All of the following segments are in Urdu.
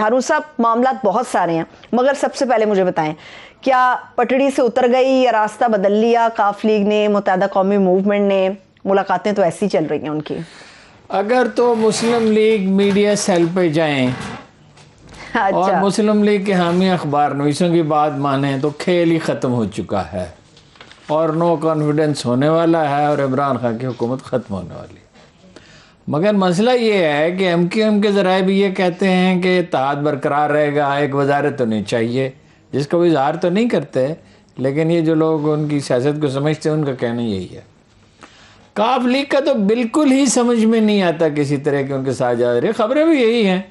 ہارون صاحب معاملات بہت سارے ہیں، مگر سب سے پہلے مجھے بتائیں کیا پٹڑی سے اتر گئی یا راستہ بدل لیا کاف لیگ نے، متحدہ قومی موومنٹ نے؟ ملاقاتیں تو ایسی چل رہی ہیں ان کی۔ اگر تو مسلم لیگ میڈیا سیل پہ جائیں اور مسلم لیگ کے حامی اخبار نویسوں کی بات مانیں تو کھیل ہی ختم ہو چکا ہے اور نو کانفیڈنس ہونے والا ہے اور عمران خان کی حکومت ختم ہونے والی ہے۔ مگر مسئلہ یہ ہے کہ ایم کیو ایم کے ذرائع بھی یہ کہتے ہیں کہ اتحاد برقرار رہے گا، ایک وزارت ہونی چاہیے، جس کا وہ اظہار تو نہیں کرتے، لیکن یہ جو لوگ ان کی سیاست کو سمجھتے ہیں ان کا کہنا یہی ہے۔ کاف لیگ کا تو بالکل ہی سمجھ میں نہیں آتا کسی طرح کے ان کے ساتھ جا رہے، خبریں بھی یہی ہیں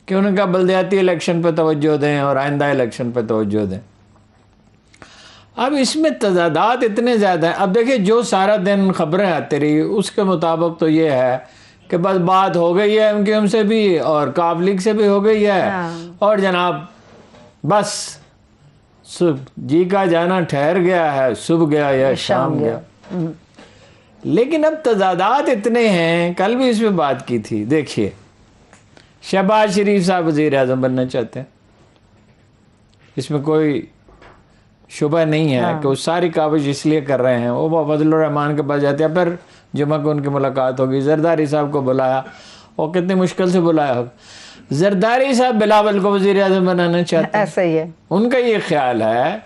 کہ ان کا بلدیاتی الیکشن پہ توجہ دیں اور آئندہ الیکشن پہ توجہ دیں۔ اب اس میں تضادات اتنے زیادہ ہیں۔ اب دیکھیں جو سارا دن خبریں آتی رہی اس کے مطابق تو یہ ہے کہ بس بات ہو گئی ہے ایم کیو ایم سے بھی اور کاف لیگ سے بھی ہو گئی ہے اور جناب بس جی کا جانا ٹھہر گیا ہے، صبح گیا یا شام گیا۔ لیکن اب تضادات اتنے ہیں، کل بھی اس میں بات کی تھی۔ دیکھیے شہباز شریف صاحب وزیر اعظم بننا چاہتے ہیں، اس میں کوئی شبہ نہیں ہے کہ وہ ساری کاوش اس لیے کر رہے ہیں۔ وہ فضل الرحمان کے پاس جاتے ہیں، پھر جمعہ کو ان کی ملاقات ہوگی، زرداری صاحب کو بلایا، اور کتنی مشکل سے بلایا ہوگا۔ زرداری صاحب بلاول کو وزیر اعظم بنانا چاہتے ہیں، ایسا ہی ہے۔ ان کا یہ خیال ہے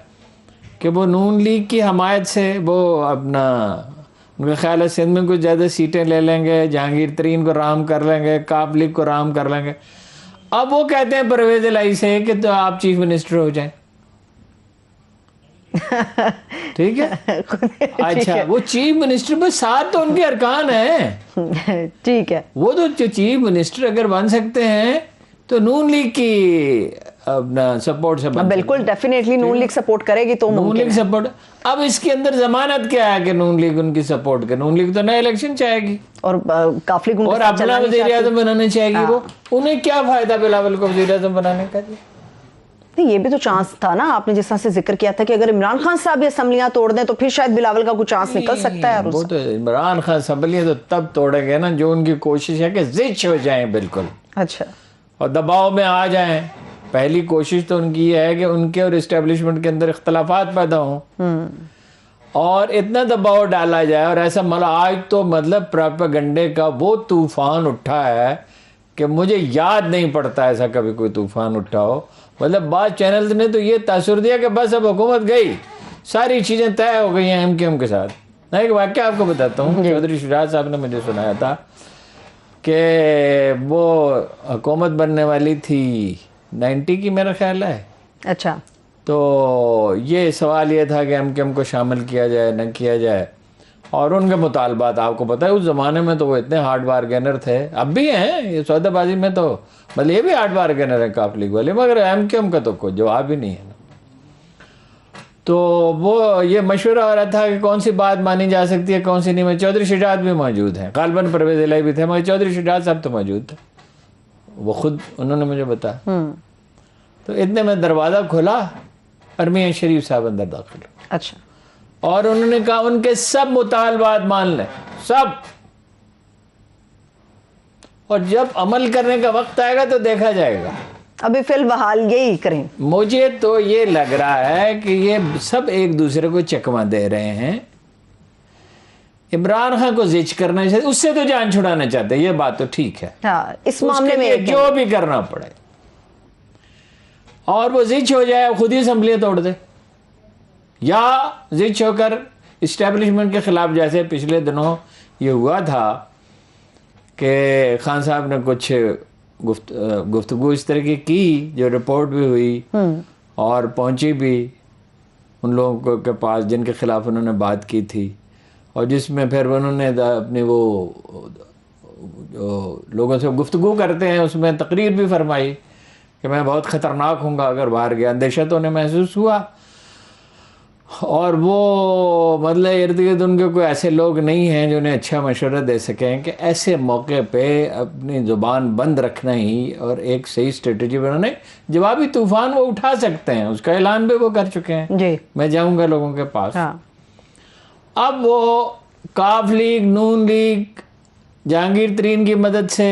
کہ وہ نون لیگ کی حمایت سے وہ اپنا ان کا خیال ہے سندھ میں کچھ زیادہ سیٹیں لے لیں گے، جہانگیر ترین کو رام کر لیں گے، کاف لیگ کو رام کر لیں گے۔ اب وہ کہتے ہیں پرویز الہی سے کہ تو آپ چیف منسٹر ہو جائیں، ٹھیک ہے؟ اچھا وہ چیف منسٹر بس ساتھ تو ان کے ارکان ہیں، ٹھیک ہے، وہ تو چیف منسٹر اگر بن سکتے ہیں تو نون لیگ کی اپنا سپورٹ سے بن بالکل ڈیفینیٹلی نون لیگ سپورٹ کرے گی تو نون لیگ سپورٹ۔ اب اس کے اندر ضمانت کیا ہے کہ نون لیگ ان کی سپورٹ کرے؟ نون لیگ تو نئے الیکشن چاہے گی اور کاف لیگ اور اپنا وزیر اعظم بنانا چاہے گی۔ وہ انہیں کیا فائدہ بلاول کو وزیر اعظم بنانے کا؟ یہ بھی تو چانس تھا نا، آپ نے جس طرح سے ذکر کیا تھا کہ اگر عمران خان صاحب یہ اسمبلیاں توڑ دیں تو پھر شاید بلاول کا کچھ چانس نکل سکتا ہے۔ وہ تو عمران خان اسمبلیاں تو تب توڑے گئے نا جو ان کی کوشش ہے کہ زچ ہو جائیں بالکل، اچھا، اور دباؤ میں آ جائیں۔ پہلی کوشش تو ان کی یہ ہے کہ ان کے اور اسٹیبلشمنٹ کے اندر اختلافات پیدا ہوں اور اتنا دباؤ ڈالا جائے اور ایسا آج تو مطلب پروپیگنڈے کا وہ طوفان اٹھا ہے کہ مجھے یاد نہیں پڑتا ایسا کبھی کوئی طوفان اٹھا ہو۔ مطلب بعض چینلز نے تو یہ تاثر دیا کہ بس اب حکومت گئی، ساری چیزیں طے ہو گئی ہیں ایم کیو ایم کے ساتھ۔ میں ایک واقعہ آپ کو بتاتا ہوں، چودھری شجاعت صاحب نے مجھے سنایا تھا کہ وہ حکومت بننے والی تھی 90 کی میرا خیال ہے، اچھا، تو یہ سوال یہ تھا کہ ایم کیو ایم کو شامل کیا جائے نہ کیا جائے، اور ان کے مطالبات آپ کو پتہ ہے اس زمانے میں تو وہ اتنے ہارڈ بارگینر تھے، اب بھی ہیں، یہ سودہ بازی میں تو بھلے یہ بھی ہارڈ بارگینر ہے کاف لیگ والے، مگر ایم کیو ایم کا تو کوئی جواب ہی نہیں ہے نا۔ تو وہ یہ مشورہ ہو رہا تھا کہ کون سی بات مانی جا سکتی ہے کون سی نہیں۔ میں چودھری شجاعت بھی موجود ہیں، غالباً پرویز الہی بھی تھے، مگر چودھری شجاعت صاحب تو موجود تھے، وہ خود انہوں نے مجھے بتایا۔ تو اتنے میں دروازہ کھلا اور میاں شریف صاحب اندر داخل ہوئے، اچھا، اور انہوں نے کہا ان کے سب مطالبات مان لیں، سب، اور جب عمل کرنے کا وقت آئے گا تو دیکھا جائے گا۔ ابھی فی الحال یہی کریں۔ مجھے تو یہ لگ رہا ہے کہ یہ سب ایک دوسرے کو چکمہ دے رہے ہیں۔ عمران خان کو زچ کرنا چاہتے، اس سے تو جان چھڑانا چاہتے، یہ بات تو ٹھیک ہے، اس معاملے میں جو بھی کرنا پڑے، اور وہ زچ ہو جائے خود ہی اسمبلیاں توڑ دے، یا زچ ہو کر اسٹیبلشمنٹ کے خلاف، جیسے پچھلے دنوں یہ ہوا تھا کہ خان صاحب نے کچھ گفتگو اس طرح کی جو رپورٹ بھی ہوئی اور پہنچی بھی ان لوگوں کے پاس جن کے خلاف انہوں نے بات کی تھی، اور جس میں پھر انہوں نے اپنے وہ جو لوگوں سے گفتگو کرتے ہیں اس میں تقریر بھی فرمائی کہ میں بہت خطرناک ہوں گا اگر باہر گیا، اندیشہ تو انہیں محسوس ہوا، اور وہ مطلب ارد گرد ان کے کوئی ایسے لوگ نہیں ہیں جو انہیں اچھا مشورہ دے سکیں کہ ایسے موقع پہ اپنی زبان بند رکھنا ہی اور ایک صحیح اسٹریٹجی بنانا، جوابی طوفان وہ اٹھا سکتے ہیں، اس کا اعلان بھی وہ کر چکے ہیں، جی میں جاؤں گا لوگوں کے پاس۔ اب وہ کاف لیگ، نون لیگ، جہانگیر ترین کی مدد سے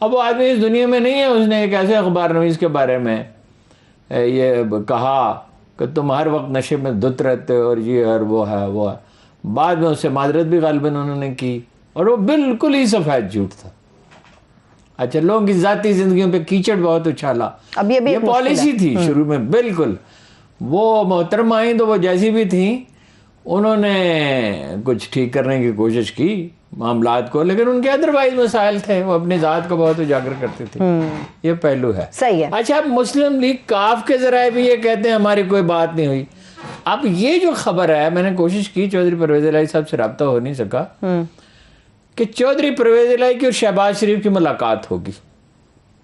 اب وہ آدمی اس دنیا میں نہیں ہے، اس نے ایک ایسے اخبار نویس کے بارے میں یہ کہا کہ تم ہر وقت نشے میں دھت رہتے ہو اور یہ اور وہ ہے وہ ہے. بعد میں اس سے معذرت بھی غالباً انہوں نے کی، اور وہ بالکل ہی سفید جھوٹ تھا. اچھا، لوگوں کی ذاتی زندگیوں پہ کیچڑ بہت اچھالا. اب یہ بھی یہ پالیسی تھی شروع میں بالکل. وہ محترمہ آئیں تو وہ جیسی بھی تھیں، انہوں نے کچھ ٹھیک کرنے کی کوشش کی معاملات کو، لیکن ان کے ادروائز مسائل تھے، وہ اپنی ذات کو بہت اجاگر کرتے تھے. یہ پہلو ہے. صحیح ہے. اچھا، اب مسلم لیگ کاف کے ذرائع بھی یہ کہتے ہیں ہماری کوئی بات نہیں ہوئی. اب یہ جو خبر ہے، میں نے کوشش کی، چودھری پرویز الہی صاحب سے رابطہ ہو نہیں سکا، کہ چودھری پرویز الہی کی اور شہباز شریف کی ملاقات ہوگی.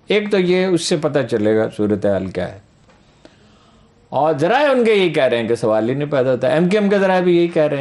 ایک تو یہ اس سے پتہ چلے گا صورتحال کیا ہے، اور ذرائع ان کے یہی کہہ رہے ہیں کہ سوال ہی نہیں پیدا ہوتا. ایم کے ایم کے ذرائع بھی یہی کہہ رہے ہیں